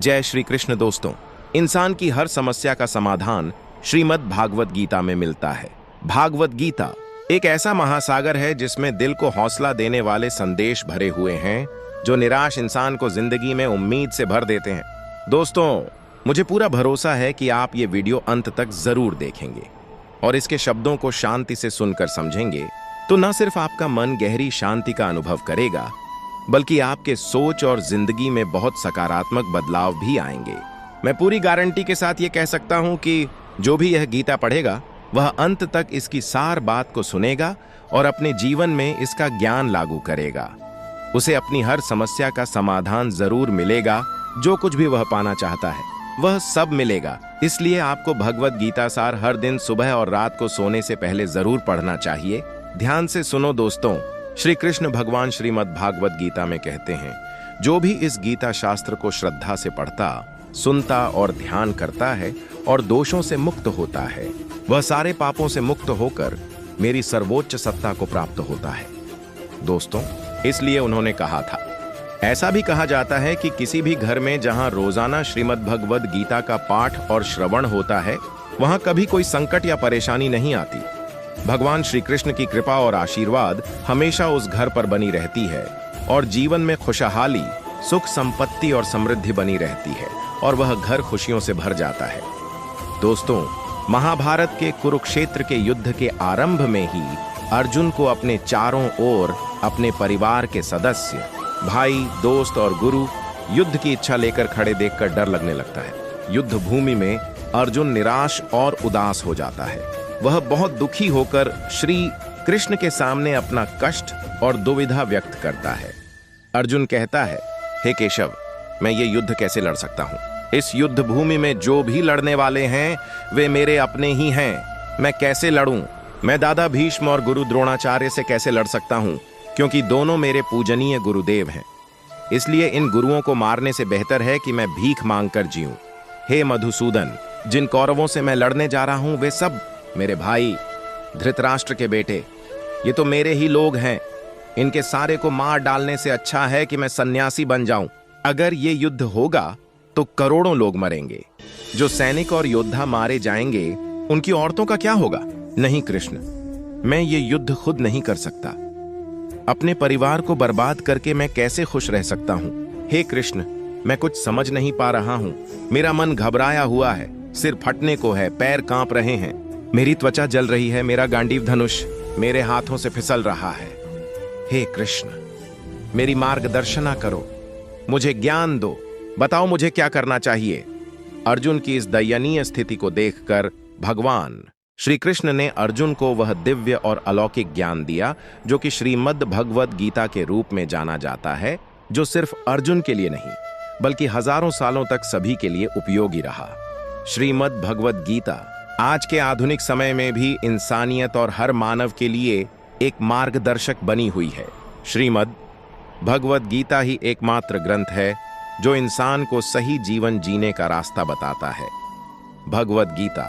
जय श्री कृष्ण दोस्तों। इंसान की हर समस्या का समाधान श्रीमद् भागवत गीता में मिलता है। भागवत गीता एक ऐसा महासागर है जिसमें दिल को हौसला देने वाले संदेश भरे हुए हैं जो निराश इंसान को जिंदगी में उम्मीद से भर देते हैं। दोस्तों, मुझे पूरा भरोसा है कि आप ये वीडियो अंत तक जरूर देखेंगे और इसके शब्दों को शांति से सुनकर समझेंगे तो न सिर्फ आपका मन गहरी शांति का अनुभव करेगा बल्कि आपके सोच और जिंदगी में बहुत सकारात्मक बदलाव भी आएंगे। मैं पूरी गारंटी के साथ ये कह सकता हूं कि जो भी यह गीता पढ़ेगा वह अंत तक इसकी सार बात को सुनेगा और अपने जीवन में इसका ज्ञान लागू करेगा। उसे अपनी हर समस्या का समाधान जरूर मिलेगा। जो कुछ भी वह पाना चाहता है वह सब मिलेगा। इसलिए आपको भगवत गीता सार हर दिन सुबह और रात को सोने से पहले जरूर पढ़ना चाहिए। ध्यान से सुनो दोस्तों। श्री कृष्ण भगवान श्रीमद् भागवत गीता में कहते हैं, जो भी इस गीता शास्त्र को श्रद्धा से पढ़ता, सुनता और ध्यान करता है और दोषों से मुक्त होता है, वह सारे पापों से मुक्त होकर मेरी सर्वोच्च सत्ता को प्राप्त होता है। दोस्तों, इसलिए उन्होंने कहा था। ऐसा भी कहा जाता है कि किसी भी घर में जहां रोजाना श्रीमद् भगवत गीता का पाठ और श्रवण होता है वहां कभी कोई संकट या परेशानी नहीं आती। भगवान श्री कृष्ण की कृपा और आशीर्वाद हमेशा उस घर पर बनी रहती है और जीवन में खुशहाली, सुख, संपत्ति और समृद्धि बनी रहती है और वह घर खुशियों से भर जाता है। दोस्तों, महाभारत के कुरुक्षेत्र के युद्ध के आरंभ में ही अर्जुन को अपने चारों ओर अपने परिवार के सदस्य, भाई, दोस्त और गुरु युद्ध की इच्छा लेकर खड़े देखकर डर लगने लगता है। युद्ध भूमि में अर्जुन निराश और उदास हो जाता है। वह बहुत दुखी होकर श्री कृष्ण के सामने अपना कष्ट और दुविधा व्यक्त करता है। अर्जुन कहता है, हे केशव, मैं ये युद्ध कैसे लड़ सकता हूँ? इस युद्ध भूमि में जो भी लड़ने वाले हैं वे मेरे अपने ही हैं। मैं कैसे लड़ूं? मैं दादा भीष्म और गुरु द्रोणाचार्य से कैसे लड़ सकता हूँ, क्योंकि दोनों मेरे पूजनीय गुरुदेव हैं। इसलिए इन गुरुओं को मारने से बेहतर है कि मैं भीख मांगकर जीऊं। हे मधुसूदन, जिन कौरवों से मैं लड़ने जा रहा हूं वे सब मेरे भाई, धृतराष्ट्र के बेटे, ये तो मेरे ही लोग हैं। इनके सारे को मार डालने से अच्छा है कि मैं सन्यासी बन जाऊं। अगर ये युद्ध होगा तो करोड़ों लोग मरेंगे। जो सैनिक और योद्धा मारे जाएंगे उनकी औरतों का क्या होगा? नहीं कृष्ण, मैं ये युद्ध खुद नहीं कर सकता। अपने परिवार को बर्बाद करके मैं कैसे खुश रह सकता हूं? हे कृष्ण, मैं कुछ समझ नहीं पा रहा हूं। मेरा मन घबराया हुआ है, सिर फटने को है, पैर कांप रहे हैं, मेरी त्वचा जल रही है, मेरा गांडीव धनुष मेरे हाथों से फिसल रहा है। हे कृष्ण, मेरी मार्गदर्शना करो, मुझे ज्ञान दो, बताओ मुझे क्या करना चाहिए। अर्जुन की इस दयनीय स्थिति को देखकर भगवान श्री कृष्ण ने अर्जुन को वह दिव्य और अलौकिक ज्ञान दिया जो कि श्रीमद् भगवत गीता के रूप में जाना जाता है, जो सिर्फ अर्जुन के लिए नहीं बल्कि हजारों सालों तक सभी के लिए उपयोगी रहा। श्रीमद् भगवत गीता आज के आधुनिक समय में भी इंसानियत और हर मानव के लिए एक मार्गदर्शक बनी हुई है। श्रीमद् भगवत गीता ही एकमात्र ग्रंथ है जो इंसान को सही जीवन जीने का रास्ता बताता है। भगवत गीता